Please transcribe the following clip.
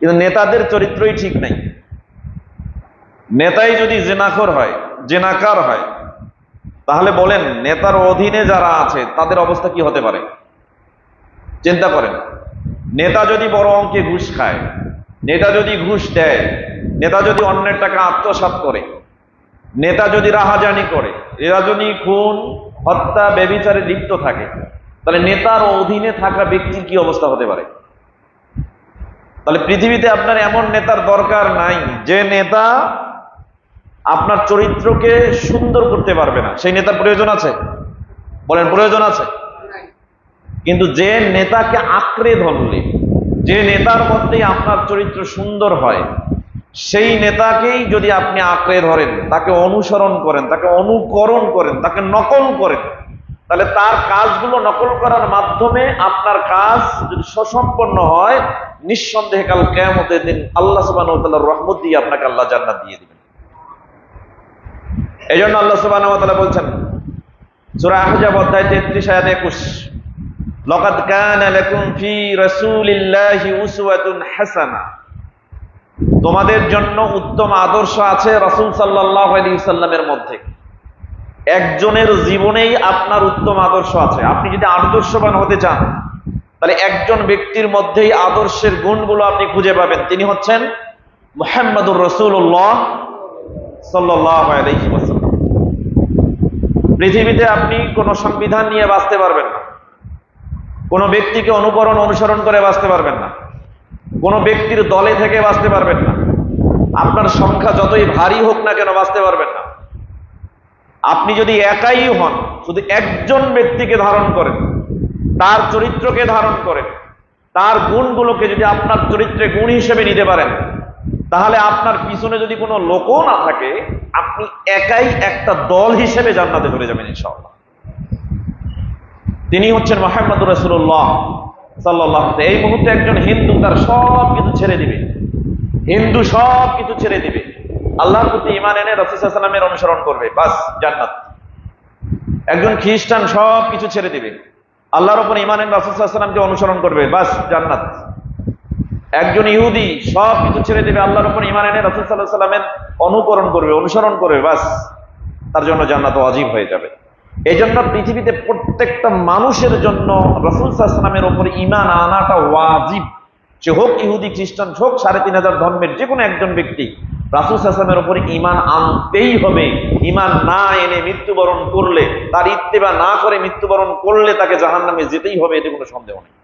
কিন্তু নেতাদের চরিত্রই ঠিক নাই। নেতাই যদি জেনাখোর হয়, জেনাকার হয়, তাহলে বলেন নেতার অধীনে যারা আছে তাদের অবস্থা কি হতে পারে? চিন্তা করেন। নেতা যদি বড় অঙ্কে ঘুষ খায়, নেতা যদি ঘুষ দেয়, নেতা যদি অন্যের টাকা আত্মসাৎ করে, নেতা যদি রাহাজানি করে, এরা যদি খুন, হত্যা, ব্যভিচারে লিপ্ত থাকে, তাহলে নেতার অধীনে থাকা ব্যক্তির কি অবস্থা হতে পারে? তাহলে পৃথিবীতে আপনার এমন নেতার দরকার নাই যে নেতা আপনার চরিত্রকে সুন্দর করতে পারবে না। সেই নেতার প্রয়োজন আছে? বলেন, প্রয়োজন আছে? কিন্তু যে নেতাকে আঁকড়ে ধরলে, যে নেতার মধ্যেই আপনার চরিত্র সুন্দর হয়, সেই নেতাকেই যদি আপনি আঁকড়ে ধরেন, তাকে অনুসরণ করেন, তাকে অনুকরণ করেন, তাকে নকল করেন, তাহলে তার কাজগুলো নকল করার মাধ্যমে আপনার কাজ যদি সুসম্পন্ন হয়, নিঃসন্দেহে কাল কিয়ামতের দিন আল্লাহ সুবহানাহু ওয়া তাআলার রহমত দিয়ে আপনাকে আল্লাহ জান্নাত দিয়ে দিবেন। এই জন্য আল্লাহ সুবহানাহু ওয়া তাআলা বলছেন সূরা আহজাব অধ্যায় 33 আয়াত 21, লাকাদ কানা লাকুম ফি রাসূলিল্লাহি উসওয়াতুন হাসানাহ, তোমাদের জন্য উত্তম আদর্শ আছে রাসূল সাল্লাল্লাহু আলাইহি ওয়াসাল্লামের মধ্যে। একজনের জীবনেই আপনার উত্তম আদর্শ আছে। আপনি যদি আদর্শবান হতে চান, তাহলে একজন ব্যক্তির মধ্যেই আদর্শের গুণগুলো আপনি খুঁজে পাবেন। তিনি হচ্ছেন মুহাম্মদুর রাসূলুল্লাহ সাল্লাল্লাহু আলাইহি ওয়াসাল্লাম। পৃথিবীতে আপনি কোন সংবিধান নিয়ে বাঁচতে পারবেন না, কোন ব্যক্তিকে অনুসরণ করে বাঁচতে পারবেন না, কোন ব্যক্তির দলে থেকে বাঁচতে পারবেন না, আপনার সংখ্যা যতই ভারী হোক না কেন বাঁচতে পারবেন না। আপনি যদি একাই হন, শুধু একজন ব্যক্তিকে ধারণ করেন, তার চরিত্রকে ধারণ করেন, তার গুণগুলোকে যদি আপনার চরিত্রে গুণ হিসেবে নিতে পারেন, তাহলে আপনার পিছনে যদি কোনো লোকও না থাকে, আপনি একাই একটা দল হিসেবে জান্নাতে চলে যাবেন ইনশাআল্লাহ। তিনি হচ্ছেন মুহাম্মদুর রাসূলুল্লাহ সাল্লাল্লাহু আলাইহি ওয়াসাল্লাম। এই মুহূর্তে একজন হিন্দু তার সব কিছু ছেড়ে দিবে, হিন্দু সব কিছু ছেড়ে দিবে, আল্লাহর প্রতি ঈমান এনে রাসূল সাল্লাল্লাহু আলাইহি ওয়াসাল্লামের অনুসরণ করবে, বাস জান্নাত। একজন খ্রিস্টান সব কিছু ছেড়ে দিবে, আল্লাহর উপর ঈমান এনে রাসূল সাল্লাল্লাহু আলাইহি ওয়াসাল্লামকে অনুসরণ করবে, বাস জান্নাত। একজন ইহুদি সব কিছু ছেড়ে দিবে, আল্লাহর উপর ঈমান এনে রাসূল সাল্লাল্লাহু আলাইহি ওয়াসাল্লামের অনুকরণ করবে, অনুসরণ করবে, বাস তার জন্য জান্নাত ওয়াজিব হয়ে যাবে। এই জন্য পৃথিবীতে প্রত্যেকটা মানুষের জন্য রাসূল সাল্লাল্লাহু আলাইহি ওয়াসাল্লামের উপর ঈমান আনাটা ওয়াজিব। সে হোক ইহুদি, খ্রিস্টান, হোক ৩৫০০ ধর্মের যে কোনো একজন ব্যক্তি, রাসূল সাল্লাল্লাহু আলাইহি ওয়াসাল্লামের উপর ঈমান আনতেই হবে। ঈমান না এনে মৃত্যুবরণ করলে, তার ইত্তেবা না করে মৃত্যুবরণ করলে তাকে জাহান্নামে যেতেই হবে, এতে কোনো সন্দেহ নেই।